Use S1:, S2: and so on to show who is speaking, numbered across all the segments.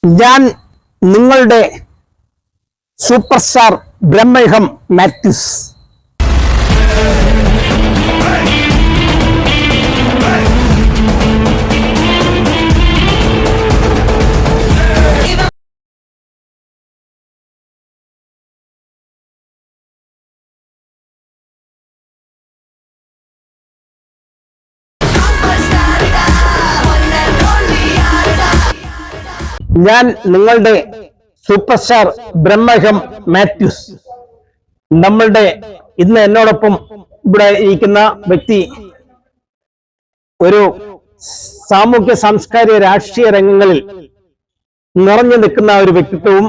S1: ഞാൻ നിങ്ങളുടെ super star Bramayugam Mathews. ഞാൻ നിങ്ങളുടെ സൂപ്പർ സ്റ്റാർ ബ്രഹ്മയുഗം മാത്യൂസ്. നമ്മളുടെ ഇന്ന് എന്നോടൊപ്പം ഇവിടെ ഇരിക്കുന്ന വ്യക്തി ഒരു സാമൂഹ്യ സാംസ്കാരിക രാഷ്ട്രീയ രംഗങ്ങളിൽ നിറഞ്ഞു നിൽക്കുന്ന ഒരു വ്യക്തിത്വവും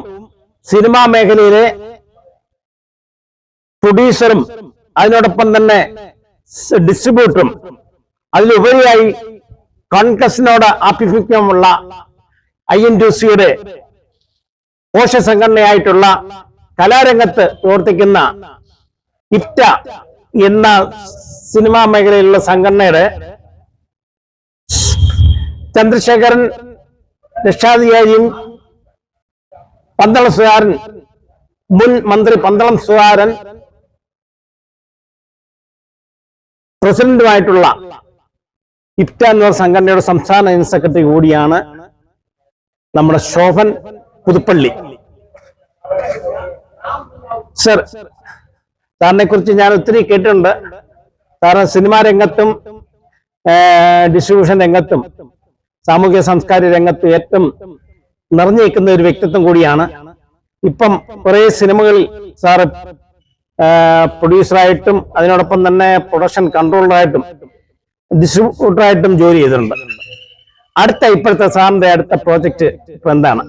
S1: സിനിമാ മേഖലയിലെ പ്രൊഡ്യൂസറും അതിനോടൊപ്പം തന്നെ ഡിസ്ട്രിബ്യൂട്ടറും അതിലുപരിയായി കോൺഗ്രസിനോട് ആഭിമുഖ്യമുള്ള INTUC-യുടെ പോഷക സംഘടനയായിട്ടുള്ള കലാരംഗത്ത് പ്രവർത്തിക്കുന്ന ഇപ്റ്റ എന്ന സിനിമാ മേഖലയിലുള്ള സംഘടനയുടെ ചന്ദ്രശേഖരൻ രക്ഷാധികാരിയും പന്തളം സുധാകരൻ മുൻ മന്ത്രി പന്തളം സുധാകരൻ പ്രസിഡന്റുമായിട്ടുള്ള ഇപ്റ്റ എന്ന സംഘടനയുടെ സംസ്ഥാന ജനറൽ സെക്രട്ടറി കൂടിയാണ് നമ്മുടെ ശോഭൻ പുതുപ്പള്ളി. സർ, സാറിനെ കുറിച്ച് ഞാൻ ഒത്തിരി കേട്ടിട്ടുണ്ട്. സാറ് സിനിമാ രംഗത്തും ഡിസ്ട്രിബ്യൂഷൻ രംഗത്തും സാമൂഹ്യ സാംസ്കാരിക രംഗത്തും ഏറ്റവും നിറഞ്ഞു നിൽക്കുന്ന ഒരു വ്യക്തിത്വം കൂടിയാണ്. ഇപ്പം കുറെ സിനിമകളിൽ സാറ് പ്രൊഡ്യൂസറായിട്ടും അതിനോടൊപ്പം തന്നെ പ്രൊഡക്ഷൻ കൺട്രോളറായിട്ടും ഡിസ്ട്രിബ്യൂട്ടറായിട്ടും ജോലി ചെയ്തിട്ടുണ്ട്. ഇപ്പോഴത്തെ സാറിന്റെ അടുത്ത പ്രോജക്റ്റ് ഇപ്പൊ എന്താണ്?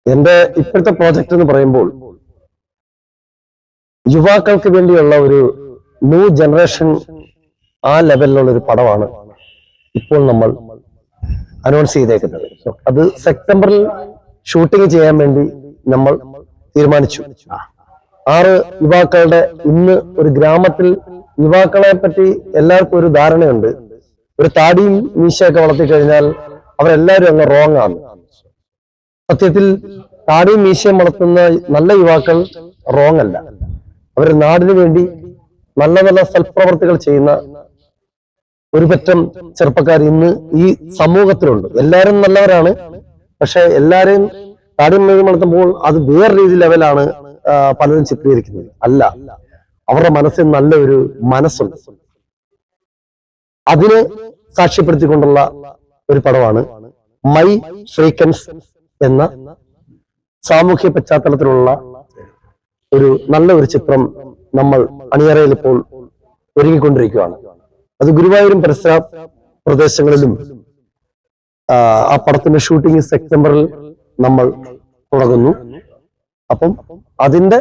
S2: എന്റെ ഇപ്പോഴത്തെ പ്രോജക്റ്റ് എന്ന് പറയുമ്പോൾ യുവാക്കൾക്ക് വേണ്ടിയുള്ള ഒരു ന്യൂ ജനറേഷൻ ആ ലെവലിലുള്ള ഒരു പടമാണ് ഇപ്പോൾ നമ്മൾ അനൗൺസ് ചെയ്തേക്കുന്നത്. അത് സെപ്റ്റംബറിൽ ഷൂട്ടിംഗ് ചെയ്യാൻ വേണ്ടി നമ്മൾ തീരുമാനിച്ചു. 6 യുവാക്കളുടെ, ഇന്ന് ഒരു ഗ്രാമത്തിൽ യുവാക്കളെ പറ്റി എല്ലാവർക്കും ഒരു ധാരണയുണ്ട്, ഒരു താടിയും മീശയൊക്കെ വളർത്തി കഴിഞ്ഞാൽ അവരെല്ലാവരും അങ്ങ് റോങ് ആണ്. സത്യത്തിൽ താടിയും മീശയും വളർത്തുന്ന നല്ല യുവാക്കൾ റോങ് അല്ല. അവർ നാടിനു വേണ്ടി നല്ല നല്ല സൽപ്രവർത്തികൾ ചെയ്യുന്ന ഒരു പറ്റം ചെറുപ്പക്കാർ ഇന്ന് ഈ സമൂഹത്തിലുണ്ട്. എല്ലാവരും നല്ലവരാണ്, പക്ഷെ എല്ലാരെയും താടിയും മീശയും വളർത്തുമ്പോൾ അത് വേറെ രീതി ലെവലാണ് പലരും ചിത്രീകരിക്കുന്നത്. അല്ല, അവരുടെ മനസ്സിൽ നല്ലൊരു മനസ്സുണ്ട്. അതിന് സാക്ഷ്യപ്പെടുത്തിക്കൊണ്ടുള്ള ഒരു പടമാണ് മൈ ഫ്രീക്കൻസ് എന്ന സാമൂഹ്യ പശ്ചാത്തലത്തിലുള്ള ഒരു നല്ല ഒരു ചിത്രം നമ്മൾ അണിയറയിൽ ഇപ്പോൾ ഒരുങ്ങിക്കൊണ്ടിരിക്കുകയാണ്. അത് ഗുരുവായൂരും പരിസര പ്രദേശങ്ങളിലും ആ പടത്തിന്റെ ഷൂട്ടിംഗ് സെപ്റ്റംബറിൽ നമ്മൾ തുടങ്ങുന്നു. അപ്പം അതിന്റെ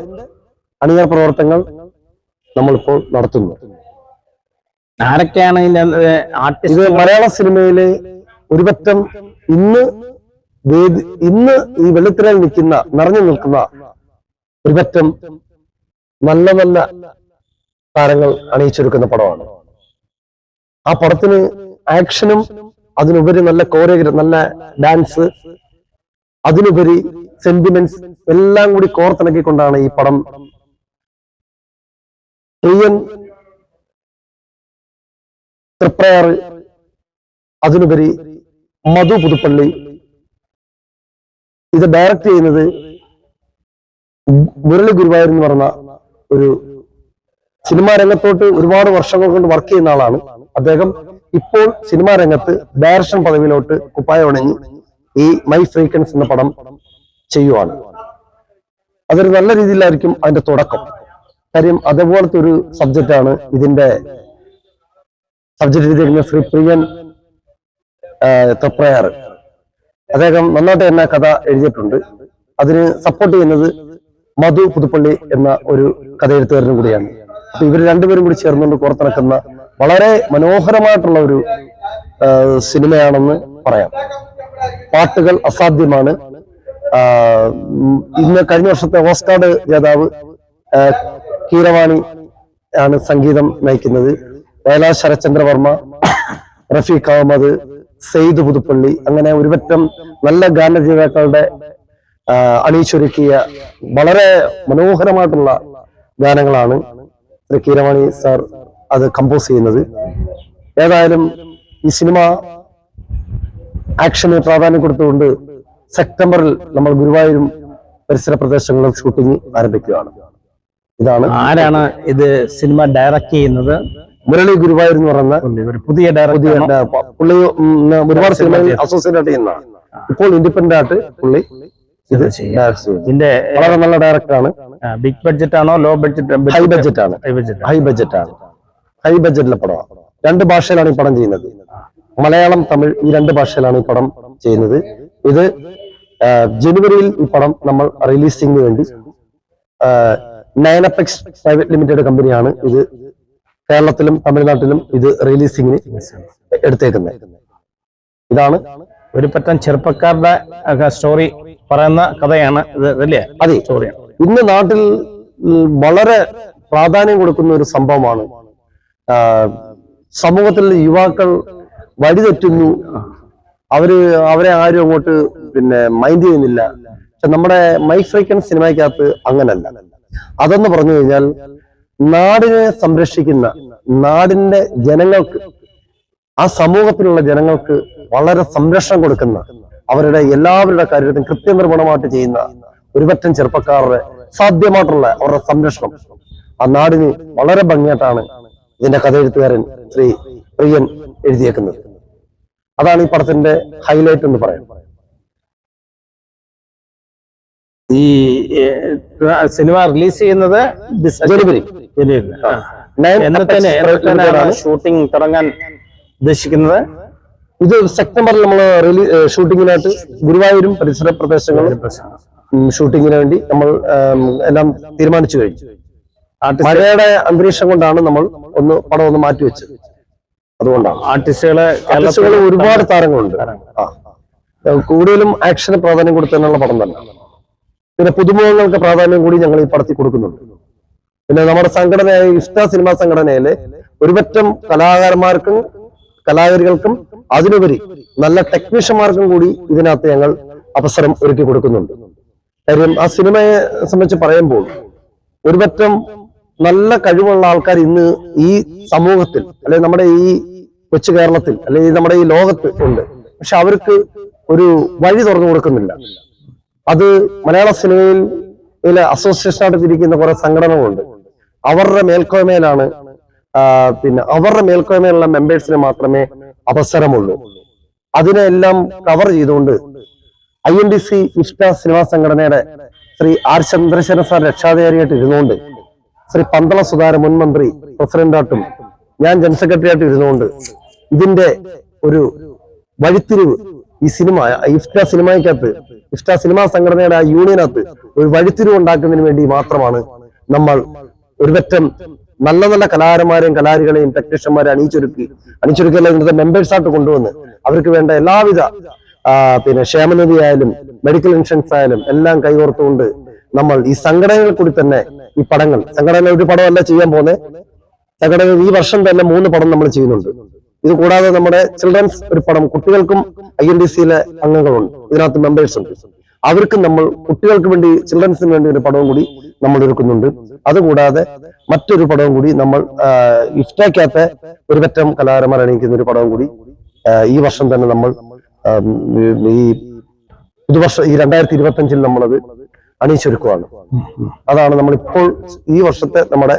S2: അണിയറ പ്രവർത്തനങ്ങൾ നമ്മളിപ്പോൾ നടത്തുന്നു.
S1: ആരൊക്കെയാണ്
S2: ഇത് മലയാള സിനിമയിലെ ഒരു പറ്റം ഇന്ന് ഈ വെള്ളിത്തിരയിൽ നിറഞ്ഞു നിൽക്കുന്ന ഒരു പറ്റം നല്ല നല്ല താരങ്ങൾ അണിയിച്ചൊരുക്കുന്ന പടമാണ്. ആ പടത്തിന് ആക്ഷനും അതിനുപരി നല്ല കോറിയോഗ്രാഫി, നല്ല ഡാൻസ്, അതിനുപരി സെന്റിമെന്റ്സ് എല്ലാം കൂടി കോർത്തിണക്കിക്കൊണ്ടാണ് ഈ പടം പ്രിയൻ തൃപ്രയാർ, അതിനുപരി മധു പുതുപ്പള്ളി. ഇത് ഡയറക്റ്റ് ചെയ്യുന്നത് മുരളി ഗുരുവായൂർ എന്ന് പറഞ്ഞ ഒരു സിനിമാ രംഗത്തോട്ട് ഒരുപാട് വർഷങ്ങൾ കൊണ്ട് വർക്ക് ചെയ്യുന്ന ആളാണ്. അദ്ദേഹം ഇപ്പോൾ സിനിമാ രംഗത്ത് ഡയറക്ഷൻ പദവിയിലോട്ട് കുപ്പായം അണിഞ്ഞ് ഈ മൈ ഫ്രീക്കൻസ് എന്ന പടം ചെയ്യുവാണ്. അതൊരു നല്ല രീതിയിലായിരിക്കും അതിന്റെ തുടക്കം. കാര്യം അതേപോലത്തെ ഒരു സബ്ജക്റ്റാണ് ഇതിന്റെ സബ്ജക്ട് ചെയ്തിരിക്കുന്ന ശ്രീ പ്രിയൻ തൃപ്രയാർ. അദ്ദേഹം നന്നായിട്ട് തന്നെ കഥ എഴുതിയിട്ടുണ്ട്. അതിന് സപ്പോർട്ട് ചെയ്യുന്നത് മധു പുതുപ്പള്ളി എന്ന ഒരു കഥയെഴുത്തുകാരനും കൂടിയാണ്. അപ്പൊ ഇവർ രണ്ടുപേരും കൂടി ചേർന്നുകൊണ്ട് പുറത്തിറക്കുന്ന വളരെ മനോഹരമായിട്ടുള്ള ഒരു സിനിമയാണെന്ന് പറയാം. പാട്ടുകൾ അസാധ്യമാണ്. ഇന്ന് കഴിഞ്ഞ വർഷത്തെ ഓസ്കാർ ജേതാവ് കീരവാണി ആണ് സംഗീതം നയിക്കുന്നത്. വയലാർ ശരത്ചന്ദ്ര വർമ്മ, റഫീഖ് അഹമ്മദ്, സെയ്ദ് പുതുപ്പള്ളി, അങ്ങനെ ഒരുപറ്റം നല്ല ഗാനരചയിതാക്കളുടെ അണിയിച്ചൊരുക്കിയ വളരെ മനോഹരമായിട്ടുള്ള ഗാനങ്ങളാണ് ശ്രീ കീരവാണി സാർ അത് കമ്പോസ് ചെയ്യുന്നത്. ഏതായാലും ഈ സിനിമ ആക്ഷന് പ്രാധാന്യം കൊടുത്തുകൊണ്ട് സെപ്റ്റംബറിൽ നമ്മൾ ഗുരുവായൂരും പരിസര പ്രദേശങ്ങളിലും ഷൂട്ടിംഗ് ആരംഭിക്കുകയാണ്. ഇതാണ്
S1: ആരാണ് ഇത് സിനിമ ഡയറക്ട് ചെയ്യുന്നത്?
S2: മുരളി ഗുരുവായൂർ എന്ന് പറയുന്ന
S1: ഒരു പുതിയ ഡയറക്ടർ.
S2: പുള്ളി ഒരുപാട് സിനിമയിൽ അസോസിയേറ്റ് ചെയ്യുന്നതാണ്. ഇപ്പോൾ ഇൻഡിപെൻഡന്റ് ആയിട്ട് പുള്ളി ഇത് ഡയറക്ട് ചെയ്യുന്നത്.
S1: ഇതിന്റെ
S2: വളരെ നല്ല ഡയറക്ടറാണ്.
S1: ബിഗ് ബഡ്ജറ്റ് ആണോ ലോ ബഡ്ജറ്റ്?
S2: ഹൈ ബഡ്ജറ്റ് ആണ്. ഹൈ ബഡ്ജറ്റിലെ പടമാണ്. 2 ഭാഷയിലാണ് ഈ പടം ചെയ്യുന്നത്. മലയാളം, തമിഴ് ഈ 2 ഭാഷയിലാണ് ഈ പടം ചെയ്യുന്നത്. ഇത് ജനുവരിയിൽ ഈ പടം നമ്മൾ റിലീസിംഗിന് വേണ്ടി നയനപെക്സ് പ്രൈവറ്റ് ലിമിറ്റഡ് കമ്പനിയാണ് ഇത് കേരളത്തിലും തമിഴ്നാട്ടിലും ഇത് റിലീസിംഗിന് എടുത്തേക്കുന്നത്. ഇതാണ്
S1: ഒരു പറ്റം ചെറുപ്പക്കാരുടെ സ്റ്റോറി പറയുന്ന കഥയാണ് ഇത്, അല്ലേ?
S2: അതെ,
S1: സ്റ്റോറിയാണ്.
S2: ഇന്ന് നാട്ടിൽ വളരെ പ്രാധാന്യം കൊടുക്കുന്ന ഒരു സംഭവമാണ്. സമൂഹത്തിൽ യുവാക്കൾ വഴിതെറ്റുന്നു, അവരെ ആരും അങ്ങോട്ട് മൈൻഡ് ചെയ്യുന്നില്ല. പക്ഷെ നമ്മുടെ മൈ ഫ്രീക്കൻ സിനിമയ്ക്കകത്ത് അങ്ങനല്ല. അതെന്ന് പറഞ്ഞു കഴിഞ്ഞാൽ നാടിനെ സംരക്ഷിക്കുന്ന, നാടിന്റെ ജനങ്ങൾക്ക്, ആ സമൂഹത്തിലുള്ള ജനങ്ങൾക്ക് വളരെ സംരക്ഷണം കൊടുക്കുന്ന, അവരുടെ എല്ലാവരുടെ കാര്യത്തിലും കൃത്യനിർവഹണമായിട്ട് ചെയ്യുന്ന ഒരുപറ്റം ചെറുപ്പക്കാരുടെ സാധ്യമായിട്ടുള്ള അവരുടെ സംരക്ഷണം ആ നാടിന് വളരെ ഭംഗിയായിട്ടാണ് ഇതിന്റെ കഥയെഴുത്തുകാരൻ ശ്രീ പ്രിയൻ എഴുതിയേക്കുന്നത്. അതാണ് ഈ പടത്തിന്റെ ഹൈലൈറ്റ് എന്ന് പറയുന്നത്.
S1: ഈ സിനിമ റിലീസ് ചെയ്യുന്നത്
S2: ജനുവരി.
S1: ഷൂട്ടിംഗ് തുടങ്ങാൻ ഉദ്ദേശിക്കുന്നത്?
S2: ഇത് സെപ്റ്റംബറിൽ നമ്മൾ ഷൂട്ടിങ്ങിനായിട്ട് ഗുരുവായൂരും പരിസര പ്രദേശങ്ങളും ഷൂട്ടിങ്ങിന് വേണ്ടി നമ്മൾ എല്ലാം തീരുമാനിച്ചു കഴിഞ്ഞു. മഴയുടെ അന്തരീക്ഷം കൊണ്ടാണ് നമ്മൾ പടം ഒന്ന് മാറ്റിവെച്ചത്. അതുകൊണ്ടാണ്. ആർട്ടിസ്റ്റുകൾ ഒരുപാട് താരങ്ങളുണ്ട്. കൂടുതലും ആക്ഷന് പ്രാധാന്യം കൊടുത്തതിനുള്ള പടം തന്നെ. പിന്നെ പുതുമുഖങ്ങൾക്ക് പ്രാധാന്യം കൂടി ഞങ്ങൾ ഈ പടത്തിൽ കൊടുക്കുന്നുണ്ട്. പിന്നെ നമ്മുടെ സംഘടനയായ ഇഷ്ട സിനിമാ സംഘടനയിലെ ഒരുപറ്റം കലാകാരന്മാർക്കും കലാകാരികൾക്കും അതിനുപരി നല്ല ടെക്നീഷ്യന്മാർക്കും കൂടി ഇതിനകത്ത് ഞങ്ങൾ അവസരം ഒരുക്കി കൊടുക്കുന്നുണ്ട്. കാര്യം ആ സിനിമയെ സംബന്ധിച്ച് പറയുമ്പോൾ ഒരുപറ്റം നല്ല കഴിവുള്ള ആൾക്കാർ ഇന്ന് ഈ സമൂഹത്തിൽ, അല്ലെങ്കിൽ നമ്മുടെ ഈ കൊച്ചു കേരളത്തിൽ, അല്ലെങ്കിൽ നമ്മുടെ ഈ ലോകത്ത് ഉണ്ട്. പക്ഷെ അവർക്ക് ഒരു വഴി തുറന്നു കൊടുക്കുന്നില്ല. അത് മലയാള സിനിമയിൽ അസോസിയേഷനായിട്ട് തിരിക്കുന്ന കുറെ സംഘടനകളുണ്ട്. അവരുടെ മേൽക്കോയ്മയിലാണ്, അവരുടെ മേൽക്കോയ്മയിലുള്ള മെമ്പേഴ്സിന് മാത്രമേ അവസരമുള്ളൂ. അതിനെല്ലാം കവർ ചെയ്തുകൊണ്ട് INDC ഇഷ്ട സിനിമാ സംഘടനയുടെ ശ്രീ R ചന്ദ്രശേഖരൻ സാർ രക്ഷാധികാരിയായിട്ട് ഇരുന്നുകൊണ്ട്, ശ്രീ പന്തള സുധാകരൻ മുൻ മന്ത്രി പ്രസിഡന്റായിട്ടും ഞാൻ ജനറൽ സെക്രട്ടറി ആയിട്ട് ഇരുന്നുകൊണ്ട് ഇതിന്റെ ഒരു വഴിത്തിരിവ് ഈ സിനിമ ഇഷ്ട സിനിമയ്ക്കകത്ത്, ഇഷ്ട സിനിമാ സംഘടനയുടെ ആ യൂണിയനകത്ത് ഒരു വഴിത്തിരിവ് ഉണ്ടാക്കുന്നതിന് വേണ്ടി മാത്രമാണ് നമ്മൾ ഒരുപറ്റം നല്ല നല്ല കലാകാരന്മാരെയും കലാകാരികളെയും ടെക്നീഷ്യന്മാരെ അണിച്ചൊരുക്കിയല്ല ഇന്നത്തെ മെമ്പേഴ്സായിട്ട് കൊണ്ടുവന്ന് അവർക്ക് വേണ്ട എല്ലാവിധ ക്ഷേമനിധി ആയാലും മെഡിക്കൽ ഇൻഷുറൻസ് ആയാലും എല്ലാം കൈകോർത്തുകൊണ്ട് നമ്മൾ ഈ സംഘടനകളിൽ കൂടി തന്നെ ഈ പടങ്ങൾ, സംഘടന ഒരു പടമല്ല ചെയ്യാൻ പോകുന്നത്, സംഘടന ഈ വർഷം തന്നെ 3 പടം നമ്മൾ ചെയ്യുന്നുണ്ട്. ഇത് കൂടാതെ നമ്മുടെ ചിൽഡ്രൻസ് ഒരു പടം, കുട്ടികൾക്കും INDCയിലെ അംഗങ്ങളുണ്ട്, ഇതിനകത്ത് മെമ്പേഴ്സ് ഉണ്ട്. അവർക്കും നമ്മൾ കുട്ടികൾക്ക് വേണ്ടി, ചിൽഡ്രൻസിന് വേണ്ടി ഒരു പടവും കൂടി നമ്മൾ ഒരുക്കുന്നുണ്ട്. അതുകൂടാതെ മറ്റൊരു പടവും കൂടി നമ്മൾ ഇഫ്റ്റയ്ക്കകത്ത് ഒരുപറ്റം കലാകാരന്മാർ അണിയിക്കുന്ന ഒരു പടവും കൂടി ഈ വർഷം തന്നെ നമ്മൾ ഈ പുതുവർഷം 2025 നമ്മളത് അണിയിച്ചൊരുക്കുവാണ്. അതാണ് നമ്മളിപ്പോൾ ഈ വർഷത്തെ നമ്മുടെ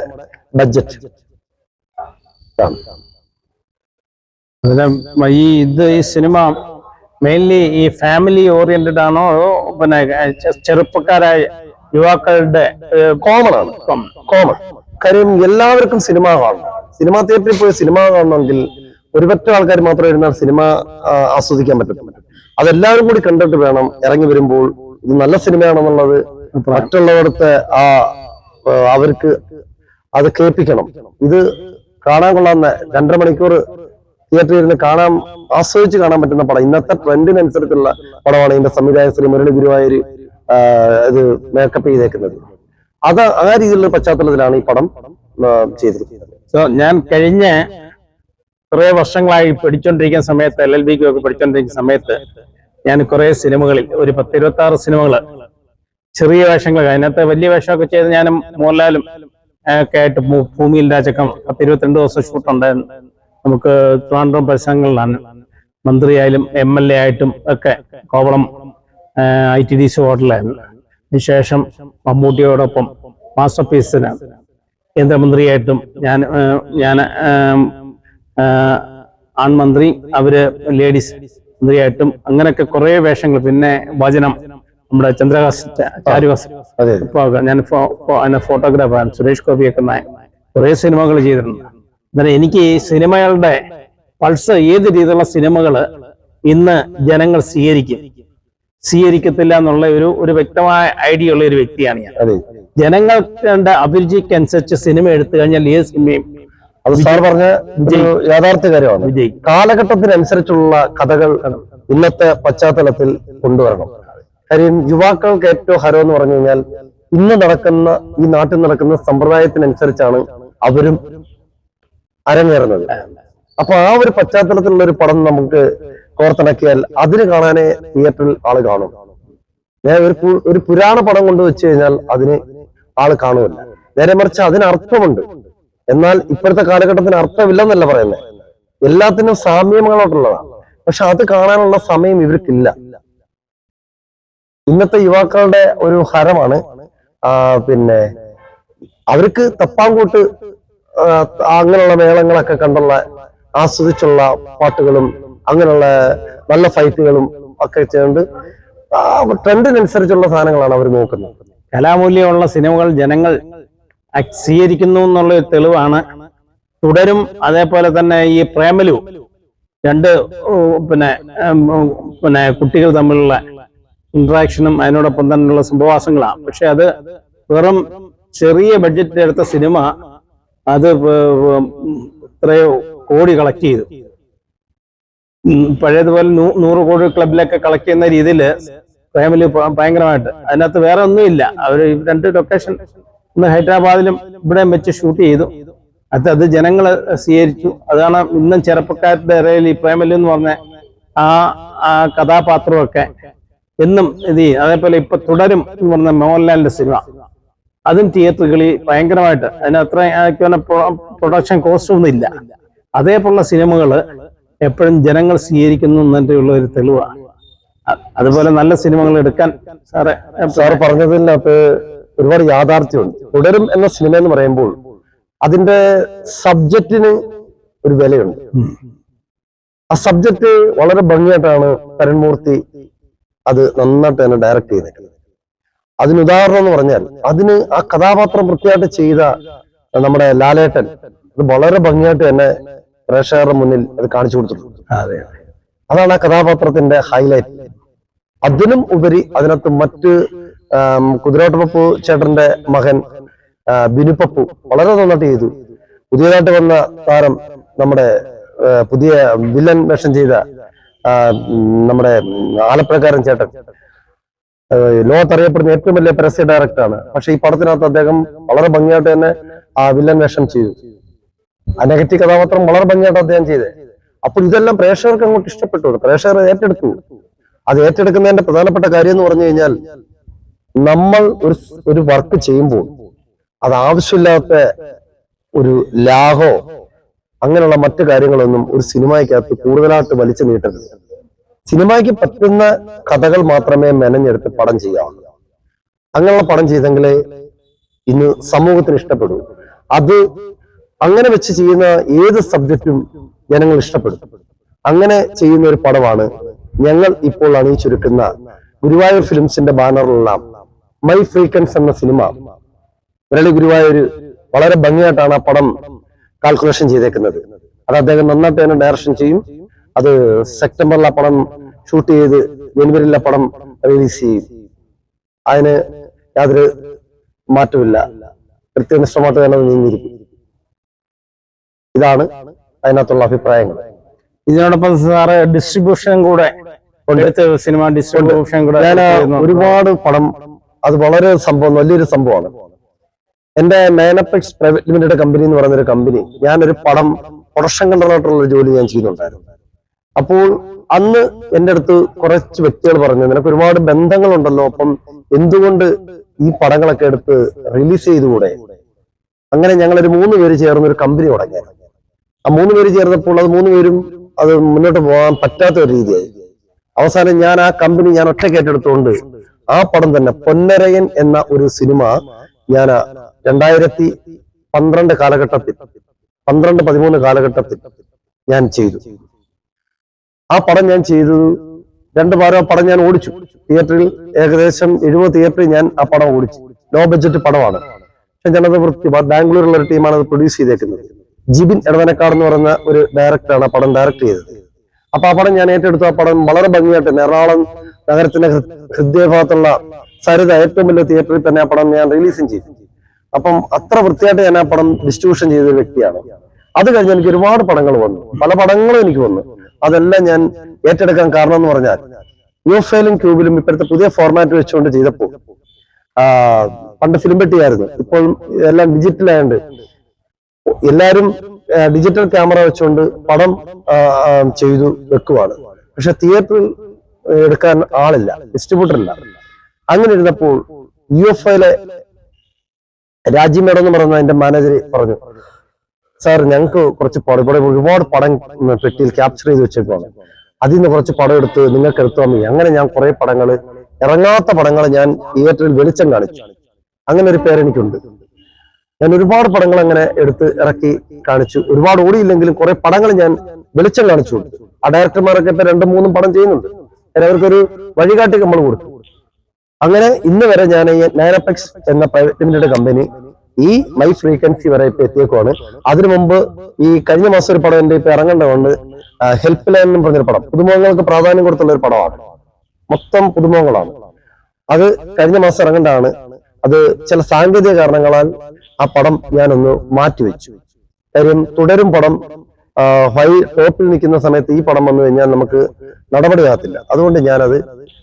S2: ബഡ്ജറ്റ്.
S1: ഈ സിനിമ മെയിൻലി ഈ ഫാമിലി ഓറിയന്റഡ് ആണോ, അതോ ചെറുപ്പക്കാരായ യുവാക്കളുടെ?
S2: കോമൺ ആണ്. കോമൺ. കാര്യം എല്ലാവർക്കും സിനിമ കാണണം. സിനിമാ തിയേറ്ററിൽ പോയി സിനിമ കാണണമെങ്കിൽ ഒരുപറ്റ ആൾക്കാർ മാത്രം ഇരുന്നാൽ സിനിമ ആസ്വദിക്കാൻ പറ്റും. അതെല്ലാവരും കൂടി കണ്ടിട്ട് വേണം ഇറങ്ങി വരുമ്പോൾ ഇത് നല്ല സിനിമയാണെന്നുള്ളത് മറ്റുള്ളവർക്ക് അവർക്ക് അത് കേൾപ്പിക്കണം. ഇത് കാണാൻ കൊള്ളാവുന്ന 2.5 മണിക്കൂർ തിയേറ്ററിൽ ഇരുന്ന് ആസ്വദിച്ച് കാണാൻ പറ്റുന്ന പടം. ഇന്നത്തെ ട്രെൻഡിനനുസരിച്ചുള്ള പടമാണ് ഇതിന്റെ സംവിധായക ശ്രീ മുരളി ഗുരുവായൂർ ഇത് മേക്കപ്പ് ചെയ്തേക്കുന്നത്. ആ രീതിയിലുള്ള പശ്ചാത്തലത്തിലാണ് ഈ പടം ചെയ്തിരിക്കുന്നത്.
S1: ഞാൻ കഴിഞ്ഞ കുറെ വർഷങ്ങളായി പഠിച്ചുകൊണ്ടിരിക്കുന്ന സമയത്ത് LLBക്കും ഒക്കെ പഠിച്ചുകൊണ്ടിരിക്കുന്ന സമയത്ത് ഞാൻ കുറെ സിനിമകളിൽ ഒരു 10-26 സിനിമകൾ ചെറിയ വേഷങ്ങൾ, അതിനകത്ത് വലിയ വേഷമൊക്കെ ചെയ്ത് ഞാനും മോഹൻലാലും ഒക്കെ ആയിട്ട് ഭൂമിയിൽ രാജക്കം 10-22 ദിവസം ഷൂട്ടുണ്ടായിരുന്നു. നമുക്ക് ട്രിവാൻഡ്രം പരിസരങ്ങളിലാണ്. മന്ത്രിയായാലും MLA ആയിട്ടും ഒക്കെ കോവളം ITDC ഹോട്ടലായിരുന്നു. അതിനുശേഷം മമ്മൂട്ടിയോടൊപ്പം മാസ്റ്റർ പീസിന് കേന്ദ്രമന്ത്രിയായിട്ടും ഞാൻ ആൺമന്ത്രി, അവര് ലേഡീസ് മന്ത്രിയായിട്ടും അങ്ങനെയൊക്കെ കുറെ വേഷങ്ങൾ. പിന്നെ വചനം, നമ്മുടെ ചാരുഹാസൻ ഞാൻ ഫോട്ടോഗ്രാഫറാണ്. സുരേഷ് ഗോപിയൊക്കെ കുറെ സിനിമകൾ ചെയ്തിട്ടുണ്ട്. എന്നാലും എനിക്ക് ഈ സിനിമകളുടെ പൾസ്, ഏത് രീതിയിലുള്ള സിനിമകൾ ഇന്ന് ജനങ്ങൾ സ്വീകരിക്കത്തില്ല എന്നുള്ള ഒരു വ്യക്തമായ ഐഡിയ ഉള്ള ഒരു വ്യക്തിയാണ് ഞാൻ. ജനങ്ങളുടെ അഭിരുചിക്കനുസരിച്ച് സിനിമ എടുത്തു കഴിഞ്ഞാൽ ഏത് സിനിമയും
S2: അത് സാർ പറഞ്ഞ യാഥാർത്ഥ്യ കാര്യമാണ്. കാലഘട്ടത്തിനനുസരിച്ചുള്ള കഥകൾ ഇന്നത്തെ പശ്ചാത്തലത്തിൽ കൊണ്ടുവരണം. കാര്യം യുവാക്കൾക്ക് ഏറ്റവും ഹരം എന്ന് പറഞ്ഞു കഴിഞ്ഞാൽ ഇന്ന് നടക്കുന്ന, ഈ നാട്ടിൽ നടക്കുന്ന സമ്പ്രദായത്തിനനുസരിച്ചാണ് അവരും അരങ്ങേറുന്നത്. അപ്പൊ ആ ഒരു പശ്ചാത്തലത്തിലുള്ള ഒരു പടം നമുക്ക് കോർത്തിണക്കിയാൽ അതിന് കാണാനേ തിയേറ്ററിൽ ആള് കാണും. ഒരു പുരാണ പടം കൊണ്ടുവച്ചു കഴിഞ്ഞാൽ അതിന് ആള് കാണുമല്ല. നേരെ മറിച്ച് അതിന് അർത്ഥമുണ്ട്. എന്നാൽ ഇപ്പോഴത്തെ കാലഘട്ടത്തിന് അർത്ഥമില്ലെന്നല്ല പറയുന്നത്, എല്ലാത്തിനും സാമ്യങ്ങളോട്ടുള്ളതാണ്. പക്ഷെ അത് കാണാനുള്ള സമയം ഇവർക്കില്ല. ഇന്നത്തെ യുവാക്കളുടെ ഒരു ഹരമാണ്. പിന്നെ അവർക്ക് തപ്പാങ്കൂട്ട് അങ്ങനെയുള്ള മേളങ്ങളൊക്കെ കണ്ടുള്ള ആസ്വദിച്ചുള്ള പാട്ടുകളും അങ്ങനെയുള്ള നല്ല ഫൈറ്റുകളും ഒക്കെ ചെയ്തുകൊണ്ട് ട്രെൻഡിനനുസരിച്ചുള്ള സാധനങ്ങളാണ് അവർ നോക്കുന്നത്.
S1: കലാമൂല്യമുള്ള സിനിമകൾ ജനങ്ങൾ സ്വീകരിക്കുന്നു എന്നുള്ള ഒരു തെളിവാണ് തുടരും. അതേപോലെ തന്നെ ഈ പ്രേമലു, രണ്ട് പിന്നെ കുട്ടികൾ തമ്മിലുള്ള ഇന്ററാക്ഷനും അതിനോടൊപ്പം തന്നെയുള്ള സംഭവവാസങ്ങളാണ്. പക്ഷെ അത് വെറും ചെറിയ ബഡ്ജറ്റിൽ എടുത്ത സിനിമ അത് എത്രയോ കോടി കളക്ട് ചെയ്തു. പഴയതുപോലെ 100 കോടി ക്ലബിലൊക്കെ കളക്ട് ചെയ്യുന്ന രീതിയിൽ പ്രേമലു ഭയങ്കരമായിട്ട്, അതിനകത്ത് വേറെ ഒന്നുമില്ല. അവർ 2 ലൊക്കേഷൻ, ഒന്ന് ഹൈദരാബാദിലും ഇവിടെ വെച്ച് ഷൂട്ട് ചെയ്തു. അത് ജനങ്ങൾ സ്വീകരിച്ചു. അതാണ് ഇന്നും ചെറുപ്പക്കാരുടെ ഇടയിൽ ഈ പ്രേമലു എന്ന് പറഞ്ഞ ആ കഥാപാത്രമൊക്കെ എന്നും ഇത് ചെയ്യും. അതേപോലെ ഇപ്പൊ തുടരും എന്ന് പറഞ്ഞ മോഹൻലാലിന്റെ സിനിമ, അതും തിയേറ്ററുകളിൽ ഭയങ്കരമായിട്ട്, അതിനത്ര പ്രൊഡക്ഷൻ കോസ്റ്റ് ഒന്നും ഇല്ല. അതേപോലുള്ള സിനിമകൾ എപ്പോഴും ജനങ്ങൾ സ്വീകരിക്കുന്നു എന്നതിനുള്ള ഒരു തെളിവാണ്. അതുപോലെ നല്ല സിനിമകൾ എടുക്കാൻ
S2: സാറ് പറഞ്ഞതിനകത്ത് ഒരുപാട് യാഥാർത്ഥ്യമുണ്ട്. തുടരും എന്ന സിനിമ എന്ന് പറയുമ്പോൾ അതിന്റെ സബ്ജക്റ്റിന് ഒരു വിലയുണ്ട്. ആ സബ്ജക്റ്റ് വളരെ ഭംഗിയായിട്ടാണ് തരൺമൂർത്തി അത് നന്നായിട്ട് തന്നെ ഡയറക്ട് ചെയ്തേക്കുന്നത്. അതിന് ഉദാഹരണം എന്ന് പറഞ്ഞാൽ അതിന് ആ കഥാപാത്രം വൃത്തിയായിട്ട് ചെയ്ത നമ്മുടെ ലാലേട്ടൻ അത് വളരെ ഭംഗിയായിട്ട് തന്നെ പ്രേക്ഷകരുടെ മുന്നിൽ അത് കാണിച്ചു കൊടുത്തിട്ടുണ്ട്. അതാണ് ആ കഥാപാത്രത്തിന്റെ ഹൈലൈറ്റ്. അതിനും ഉപരി അതിനകത്ത് മറ്റ് കുതിരോട്ടപ്പു ചേട്ടന്റെ മകൻ ബിനുപ്പപ്പു വളരെ നന്നായിട്ട് ചെയ്തു. പുതിയതായിട്ട് വന്ന താരം, നമ്മുടെ പുതിയ വില്ലൻ വേഷം ചെയ്ത നമ്മുടെ ആലപ്പുഴക്കാരൻ ചേട്ടൻ, ലോകത്തറിയപ്പെടുന്ന ഏറ്റവും വലിയ പരസ്യ ഡയറക്ടറാണ്. പക്ഷെ ഈ പടത്തിനകത്ത് അദ്ദേഹം വളരെ ഭംഗിയായിട്ട് തന്നെ ആ വില്ലൻ വേഷം ചെയ്തു. ആ നെഗറ്റീവ് കഥാപാത്രം വളരെ ഭംഗിയായിട്ട് അദ്ദേഹം ചെയ്തത്. അപ്പോൾ ഇതെല്ലാം പ്രേക്ഷകർക്ക് അങ്ങോട്ട് ഇഷ്ടപ്പെട്ടു, പ്രേക്ഷകർ ഏറ്റെടുത്തു. അത് ഏറ്റെടുക്കുന്നതിന്റെ പ്രധാനപ്പെട്ട കാര്യം എന്ന് പറഞ്ഞു കഴിഞ്ഞാൽ നമ്മൾ ഒരു വർക്ക് ചെയ്യുമ്പോൾ അത് ആവശ്യമില്ലാത്ത ഒരു ലാഹോ അങ്ങനെയുള്ള മറ്റു കാര്യങ്ങളൊന്നും ഒരു സിനിമയ്ക്കകത്ത് കൂടുതലായിട്ട് വലിച്ചു നീട്ടരുത്. സിനിമയ്ക്ക് പറ്റുന്ന കഥകൾ മാത്രമേ മെനഞ്ഞെടുത്ത് പടം ചെയ്യാവുള്ളൂ. അങ്ങനെയുള്ള പടം ചെയ്തെങ്കിലേ ഇന്ന് സമൂഹത്തിന് ഇഷ്ടപ്പെടൂ. അത് അങ്ങനെ വെച്ച് ചെയ്യുന്ന ഏത് സബ്ജക്റ്റും ജനങ്ങൾ ഇഷ്ടപ്പെടും. അങ്ങനെ ചെയ്യുന്ന ഒരു പടമാണ് ഞങ്ങൾ ഇപ്പോൾ അണിയിച്ചൊരുക്കുന്ന ഗുരുവായൂർ ഫിലിംസിന്റെ ബാനറിലുള്ള മൈ ഫ്രീക്കൻസ് എന്ന സിനിമ. മുരളി ഗുരുവായൂർ വളരെ ഭംഗിയായിട്ടാണ് ആ പടം കാൽക്കുലേഷൻ ചെയ്തേക്കുന്നത്. അത് അദ്ദേഹം നന്നായിട്ട് തന്നെ ഡയറക്ഷൻ ചെയ്യും. അത് സെപ്റ്റംബറിൽ ആ പടം ഷൂട്ട് ചെയ്ത് ജനുവരിയിൽ ആ പടം റിലീസ് ചെയ്യും. അതിന് യാതൊരു മാറ്റമില്ല, കൃത്യനിഷ്ഠമായിട്ട് തന്നെ നീങ്ങിയിരിക്കും. ഇതാണ് അതിനകത്തുള്ള അഭിപ്രായങ്ങൾ.
S1: ഇതിനോടൊപ്പം സാറ് ഡിസ്ട്രിബ്യൂഷൻ കൂടെ സിനിമ ഡിസ്ട്രിബ്യൂഷൻ കൂടെ
S2: ഞാൻ ഒരുപാട് പടം, അത് വളരെ വലിയൊരു സംഭവമാണ്. എന്റെ നയനപ്പെക്സ് പ്രൈവറ്റ് ലിമിറ്റഡ് കമ്പനി എന്ന് പറയുന്ന ഒരു കമ്പനി, ഞാനൊരു പടം പ്രൊഡക്ഷൻ കൺട്രോളായിട്ടുള്ള ഒരു ജോലി ഞാൻ ചെയ്യുന്നുണ്ടായിരുന്നു. അപ്പോൾ അന്ന് എൻ്റെ അടുത്ത് കുറച്ച് വ്യക്തികൾ പറഞ്ഞു, നിനക്ക് ഒരുപാട് ബന്ധങ്ങളുണ്ടല്ലോ, അപ്പം എന്തുകൊണ്ട് ഈ പടങ്ങളൊക്കെ എടുത്ത് റിലീസ് ചെയ്തുകൂടെ? അങ്ങനെ ഞങ്ങളൊരു 3 പേര് ചേർന്ന് ഒരു കമ്പനി തുടങ്ങി. ആ 3 പേര് ചേർന്നപ്പോൾ അത് 3 പേരും അത് മുന്നോട്ട് പോകാൻ പറ്റാത്ത ഒരു രീതിയായി. അവസാനം ഞാൻ ആ കമ്പനി ഞാൻ ഒറ്റയ്ക്ക് ഏറ്റെടുത്തുകൊണ്ട് ആ പടം തന്നെ പൊന്നരയൻ എന്ന ഒരു സിനിമ ഞാൻ 2012 കാലഘട്ടത്തിൽ 12-13 കാലഘട്ടത്തിൽ ഞാൻ ചെയ്തു. ആ പടം ഞാൻ ചെയ്തു 2 വാരം ആ പടം ഞാൻ ഓടിച്ചു. തിയേറ്ററിൽ ഏകദേശം 70 തിയേറ്ററിൽ ഞാൻ ആ പടം ഓടിച്ചു. ലോ ബഡ്ജറ്റ് പടമാണ്. പക്ഷെ ഞാനത് ബാംഗ്ലൂരിലുള്ള ഒരു ടീമാണ് അത് പ്രൊഡ്യൂസ് ചെയ്തേക്കുന്നത്. ജിബിൻ എടവനക്കാട് എന്ന് പറയുന്ന ഒരു ഡയറക്ടറാണ് ആ പടം ഡയറക്ട് ചെയ്തത്. അപ്പൊ ആ പടം ഞാൻ ഏറ്റെടുത്തു. ആ പടം വളരെ ഭംഗിയായിട്ട് എറണാകുളം നഗരത്തിന്റെ ഹൃദയഭാഗത്തുള്ള സരിത ഏറ്റവും വലിയ തിയേറ്ററിൽ തന്നെ ആ പടം ഞാൻ റിലീസും ചെയ്തു. അപ്പം അത്ര വൃത്തിയായിട്ട് ഞാൻ ആ പടം ഡിസ്ട്രിബ്യൂഷൻ ചെയ്ത ഒരു വ്യക്തിയാണ്. അത് കഴിഞ്ഞ് എനിക്ക് ഒരുപാട് പടങ്ങൾ വന്നു, പല പടങ്ങളും എനിക്ക് വന്നു. അതെല്ലാം ഞാൻ ഏറ്റെടുക്കാൻ കാരണം എന്ന് പറഞ്ഞാൽ യുഎഫ്എയിലും ക്യൂബിലും ഇപ്പോഴത്തെ പുതിയ ഫോർമാറ്റ് വെച്ചുകൊണ്ട് ചെയ്തപ്പോൾ പണ്ട് ഫിലിം പെട്ടിയായിരുന്നു, ഇപ്പോൾ എല്ലാം ഡിജിറ്റലായുണ്ട്. എല്ലാവരും ഡിജിറ്റൽ ക്യാമറ വെച്ചുകൊണ്ട് പടം ചെയ്തു വെക്കുവാണ്. പക്ഷെ തിയേറ്ററിൽ എടുക്കാൻ ആളില്ല, ഡിസ്ട്രിബ്യൂട്ടർ ഇല്ല. അങ്ങനെ ഇരുന്നപ്പോൾ യുഎഫ്ഐയിലെ രാജി മേഡം എന്ന് പറയുന്ന എന്റെ മാനേജർ പറഞ്ഞു, സാർ ഞങ്ങൾക്ക് കുറച്ച് ഒരുപാട് പടം പെട്ടിയിൽ ക്യാപ്ചർ ചെയ്ത് വെച്ചേക്കാണ്, അതിൽ നിന്ന് കുറച്ച് പടം എടുത്ത് നിങ്ങൾക്ക് എടുത്താൽ മതി. അങ്ങനെ ഞാൻ കുറെ പടങ്ങൾ, ഇറങ്ങാത്ത പടങ്ങൾ ഞാൻ തിയേറ്ററിൽ വെളിച്ചം കാണിച്ചു. അങ്ങനെ ഒരു പേരെനിക്കുണ്ട്. ഞാൻ ഒരുപാട് പടങ്ങൾ അങ്ങനെ എടുത്ത് ഇറക്കി കാണിച്ചു. ഒരുപാട് ഓടിയില്ലെങ്കിലും കുറെ പടങ്ങൾ ഞാൻ വെളിച്ചം കാണിച്ചു കൊടുത്തു. ആ ഡയറക്ടർമാരൊക്കെ ഇപ്പൊ 2-3 പടം ചെയ്യുന്നുണ്ട്. അവർക്കൊരു വഴികാട്ടി നമ്മൾ കൊടുത്തു. അങ്ങനെ ഇന്ന് വരെ ഞാൻ ഈ നയനപെക്സ് എന്ന പ്രൈവറ്റ് ലിമിറ്റഡ് കമ്പനി ഈ മൈ ഫ്രീക്വൻസി വരെ ഇപ്പൊ എത്തിയേക്കുവാണ്. അതിനു മുമ്പ് ഈ കഴിഞ്ഞ മാസം ഒരു പടം എന്റെ ഇപ്പൊ ഇറങ്ങേണ്ടതുകൊണ്ട് ഹെൽപ്പ് ലൈൻ എന്ന് പറഞ്ഞൊരു പടം, പുതുമുഖങ്ങൾക്ക് പ്രാധാന്യം കൊടുത്തുള്ള ഒരു പടമാണ്, മൊത്തം പുതുമുഖങ്ങളാണ്. അത് കഴിഞ്ഞ മാസം ഇറങ്ങേണ്ടതാണ്. അത് ചില സാങ്കേതിക കാരണങ്ങളാൽ ആ പടം ഞാനൊന്ന് മാറ്റിവെച്ചു. കാര്യം തുടരും പടം ടോപ്പിൽ നിൽക്കുന്ന സമയത്ത് ഈ പടം വന്നു കഴിഞ്ഞാൽ നമുക്ക് നടപടിയാകത്തില്ല. അതുകൊണ്ട് ഞാനത്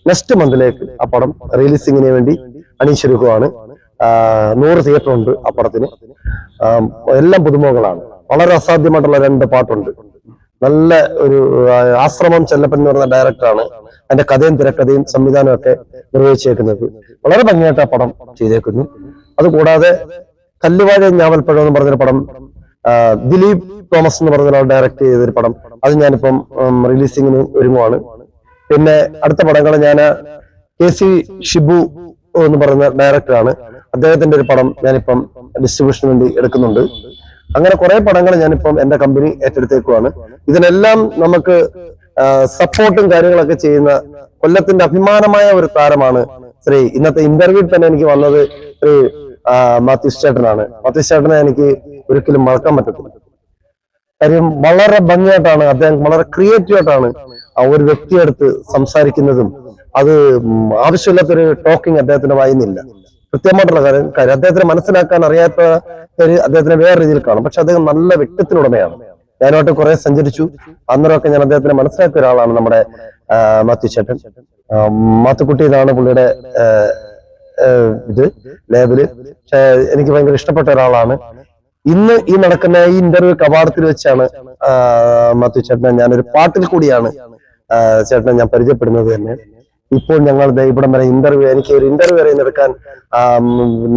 S2: നെക്സ്റ്റ് മന്തിലേക്ക് ആ പടം റിലീസിങ്ങിന് വേണ്ടി അണിയിച്ചൊരുക്കുവാണ്. 100 തിയേറ്റർ ഉണ്ട് ആ പടത്തിന്. എല്ലാം പുതുമുഖങ്ങളാണ്. വളരെ അസാധ്യമായിട്ടുള്ള 2 പാട്ടുണ്ട്. നല്ല ഒരു ആശ്രമം ചെല്ലപ്പൻ എന്ന് പറയുന്ന ഡയറക്ടറാണ് അതിന്റെ കഥയും തിരക്കഥയും സംവിധാനവും ഒക്കെ നിർവഹിച്ചേക്കുന്നത്. വളരെ ഭംഗിയായിട്ട് ആ പടം ചെയ്തേക്കുന്നു. അതുകൂടാതെ കല്ലുവാഴ ഞാവൽപ്പഴം എന്ന് പറഞ്ഞൊരു പടം ദിലീപ് തോമസ് എന്ന് പറഞ്ഞ ഒരാൾ ഡയറക്ട് ചെയ്തൊരു പടം, അത് ഞാനിപ്പം റിലീസിങ്ങിന് ഒരുങ്ങുവാണ്. പിന്നെ അടുത്ത പടങ്ങൾ ഞാൻ KC ഷിബു എന്ന് പറയുന്ന ഡയറക്ടറാണ്, അദ്ദേഹത്തിന്റെ ഒരു പടം ഞാനിപ്പം ഡിസ്ട്രിബ്യൂഷന് വേണ്ടി എടുക്കുന്നുണ്ട്. അങ്ങനെ കുറെ പടങ്ങൾ ഞാനിപ്പം എന്റെ കമ്പനി ഏറ്റെടുത്തേക്കുവാണ്. ഇതിനെല്ലാം നമുക്ക് സപ്പോർട്ടും കാര്യങ്ങളൊക്കെ ചെയ്യുന്ന കൊല്ലത്തിന്റെ അഭിമാനമായ ഒരു താരമാണ് ശ്രീ, ഇന്നത്തെ ഇന്റർവ്യൂവിൽ തന്നെ എനിക്ക് വന്നത് ശ്രീ മാത്യൂസ് ചേട്ടനാണ്. മാത്യൂസ് ചേട്ടനെ എനിക്ക് ഒരിക്കലും മറക്കാൻ പറ്റത്തില്ല. കാര്യം വളരെ ഭംഗിയായിട്ടാണ് അദ്ദേഹം, വളരെ ക്രിയേറ്റീവ് ആയിട്ടാണ് ആ ഒരു വ്യക്തിയെടുത്ത് സംസാരിക്കുന്നതും. അത് ആവശ്യമില്ലാത്തൊരു ടോക്കിംഗ് അദ്ദേഹത്തിന് വായുന്നില്ല. കൃത്യമായിട്ടുള്ള കാര്യം അദ്ദേഹത്തിന് മനസ്സിലാക്കാൻ അറിയാത്ത അദ്ദേഹത്തിനെ വേറെ രീതിയിൽ കാണും. പക്ഷെ അദ്ദേഹം നല്ല വ്യക്തിത്വത്തിനുടമയാണ്. ഞാനോട്ട് കുറെ സഞ്ചരിച്ചു. അന്നേരമൊക്കെ ഞാൻ അദ്ദേഹത്തിനെ മനസ്സിലാക്കിയ ഒരാളാണ് നമ്മുടെ മാത്യു ചേട്ടൻ. മാത്തുക്കുട്ടി എന്നാണ് പുള്ളിയുടെ ഇത് ലേബില്. പക്ഷെ എനിക്ക് ഭയങ്കര ഇഷ്ടപ്പെട്ട ഒരാളാണ്. ഇന്ന് ഈ നടക്കുന്ന ഈ ഇന്റർവ്യൂ കവാടത്തിൽ വെച്ചാണ് മാത്യു ചേട്ടനെ ഞാനൊരു പാട്ടിൽ കൂടിയാണ് ചേട്ടനെ ഞാൻ പരിചയപ്പെടുന്നത് തന്നെ. ഇപ്പോൾ ഞങ്ങൾ ഇവിടം വരെ എനിക്ക് ഒരു ഇന്റർവ്യൂ വരെ എടുക്കാൻ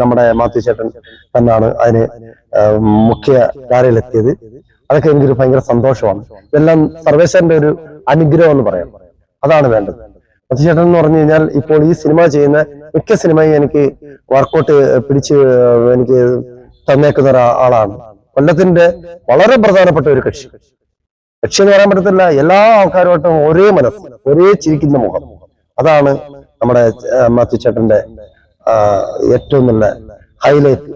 S2: നമ്മുടെ മാത്യു ചേട്ടൻ തന്നെയാണ് അതിന് മുഖ്യ ധാരയിലെത്തിയത്. അതൊക്കെ എനിക്കൊരു ഭയങ്കര സന്തോഷമാണ്. ഇതെല്ലാം സർവേശ്വരന്റെ ഒരു അനുഗ്രഹം എന്ന് പറയാം. അതാണ് വേണ്ടത്. മാത്യു ചേട്ടൻ എന്ന് പറഞ്ഞു കഴിഞ്ഞാൽ ഇപ്പോൾ ഈ സിനിമ ചെയ്യുന്ന മിക്ക സിനിമയും എനിക്ക് വർക്കൗട്ട് പിടിച്ച് എനിക്ക് തന്നേക്കുന്ന ഒരാളാണ്. കൊല്ലത്തിന്റെ വളരെ പ്രധാനപ്പെട്ട ഒരു കക്ഷി എന്ന് പറയാൻ പറ്റത്തില്ല. എല്ലാ ആൾക്കാരുമായിട്ടും ഒരേ മനസ്സ്, ഒരേ ചിരിക്കുന്ന മുഖം. അതാണ് നമ്മുടെ മാത്യു ചേട്ടന്റെ ഏറ്റവും നല്ല ഹൈലൈറ്റ്.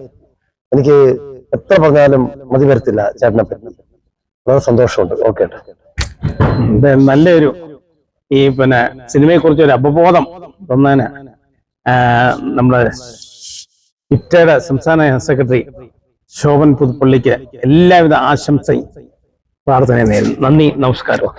S2: എനിക്ക് എത്ര പറഞ്ഞാലും മതി വരത്തില്ല ചേട്ടനെ പറ്റി. വളരെ സന്തോഷമുണ്ട്. ഓക്കെ,
S1: നല്ലൊരു ഈ സിനിമയെ കുറിച്ച് ഒരു അവബോധം തന്നതിന് നമ്മുടെ ഇറ്റയുടെ സംസ്ഥാന സെക്രട്ടറി ശോഭൻ പുതുപ്പള്ളിക്ക് എല്ലാവിധ ആശംസയും പ്രാർത്ഥനയും നേരുന്നു. നന്ദി, നമസ്കാരം.